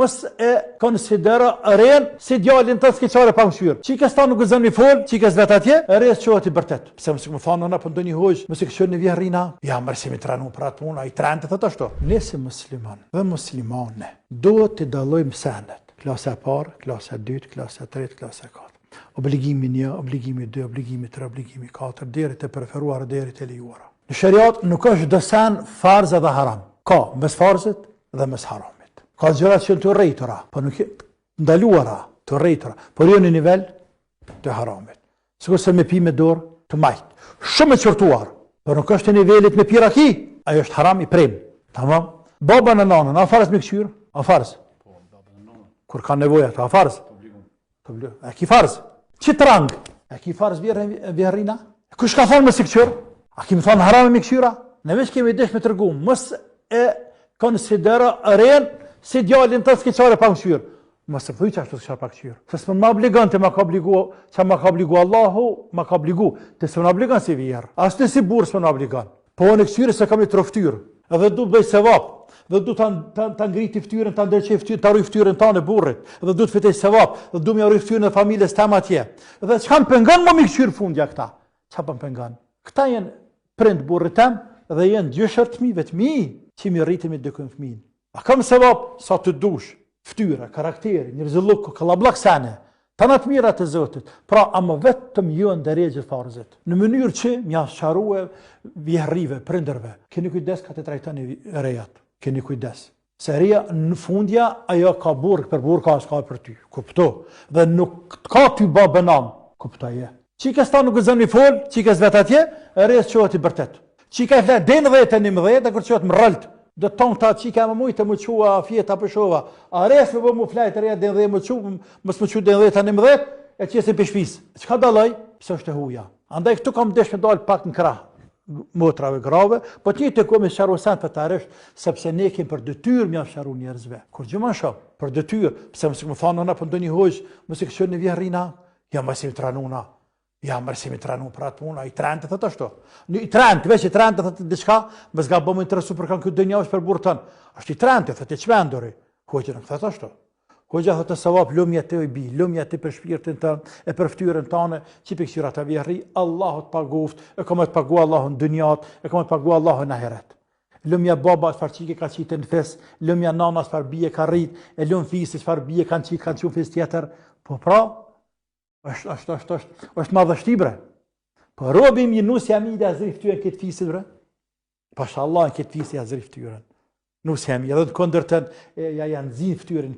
Mos e konsidero rën si djalin të skeqare pa mëshirë. Çika sta nuk gëzon mi fol, çika vet atje, rës çohet i bërtet. Pse mos më thonë na po ndonjë hoj, mos e kishën në vjerrina. Ja mërsimi tranu për atë punë, ai trante thotë ashtu. Nëse musliman dhe muslimane duhet të dallojmë senet. Klasa e parë, klasa e dytë, klasa e tretë, klasa e katërt. Obligimi 1, obligimi 2, obligimi 3, obligimi 4, deri te preferuar deri te lejuara. Në shariat nuk është dësen farz dhe haram. Ka mes farzit dhe mes haramit. Ka gjërat që të rrejtëra, po nuk ndaluara të rrejtëra, por jo në nivel të haramit. Sikur se me pi me dorë të majtë. Shumë e qërtuar, por nuk është të nivelit me piraki, ajo është haram i prem. Tamam? Baba në nanën, a farz me këshyrë? A farz? Kur ka nevojë ato, a farz? A ki farz? Qit rang? A ki farz vjerrina? Kush ka thonë me si këqyrë? A kemi thonë haram me këshyra? Ne veç kemi desh me tërgu, mos e konsidero rën si djalin të skeqare pa mëshirë. Mos e thuj çashtu çfarë pa këshyrë. Se s'më obligon të ma ka obligu, çka ma ka obligu Allahu, ma ka obligu. Të s'më obligon si vjerr. As të si burr s'më obligon. Po në këshyrë se kam i troftyrë. Edhe du të bëj sevap. Dhe du ta ngriti ftyrën, ta ndërçej ftyrën, ta ruaj ftyrën tonë burrit. Dhe du të fitoj sevap. Dhe du më ruaj ftyrën e familjes tam atje. Dhe çka më pengon më këshyrë fundja këta. Çka po më pengon? Këta janë prind burrit tam dhe janë gjyshër të fëmijëve të mi që mi rritemi dikën fëmijën. A kam sevap sa të dush, ftyra, karakteri, njerëzilluk, kallabllak sane, tanat mira të Zotit. Pra, ama vetëm jo ndërrejë farzit. Në mënyrë që mja sharue vjerrive, prindërve, keni kujdes ka të trajtoni rejat. Keni kujdes. Se reja në fundja ajo ka burg për burg ka s'ka për ty. Kupto. Dhe nuk ka ty babënam. Kuptoje. Çikës ta nuk gëzon mi fol, çikës vet atje, rres çohet i bërtet. Çika e flet den 10 dhe kur çohet më rralt. Do ton ta çika më shumë të më çua fjeta për shova. A rres më më flajt reja den 10 më çu, mos më çu den 10 e qesë për shpis. Çka dalloj? Pse është e huja. Andaj këtu kam desh të dal pak në krah. Motrave grave, po ti të komi sharusan për të arresht, sepse ne kemi për detyrë mja sharu njerëzve. Kur gjëman shok, për detyrë, pse mësë më thonë nëna për ndonjë hojsh, mësë këshën në vjerrina, ja mësë i tranuna, ja mësë i tranu për atë puna, i trente thëtë ashtu. I trente, veç i trente thëtë diçka, mësë ga bëmë interesu për kanë këtë dënja është për burë tënë. Ashtë i trente thëtë i qmendori, hoqë në thëtë ashtu. Hoxha thëtë savap, lumja të ojbi, lumja të për shpirtin tënë, e për ftyrën tënë, që për kësyra të vjerri, Allahot paguft, e kome të pagu Allahon dënjat, e kome të pagu Allahon ahiret. Lumja baba është farë qike ka qitë në fes, lumja nana është farë bije ka rrit, e lumë fisi është farë bije kanë qitë fes tjetër. Po pra, është madhështi bre. Po robim një nusja mi dhe azri ftyrën këtë fisit bre. Pasha Allah në këtë fisi azri ftyrën. Nusja mi, edhe të kondërtën, ja janë zinë ftyrën.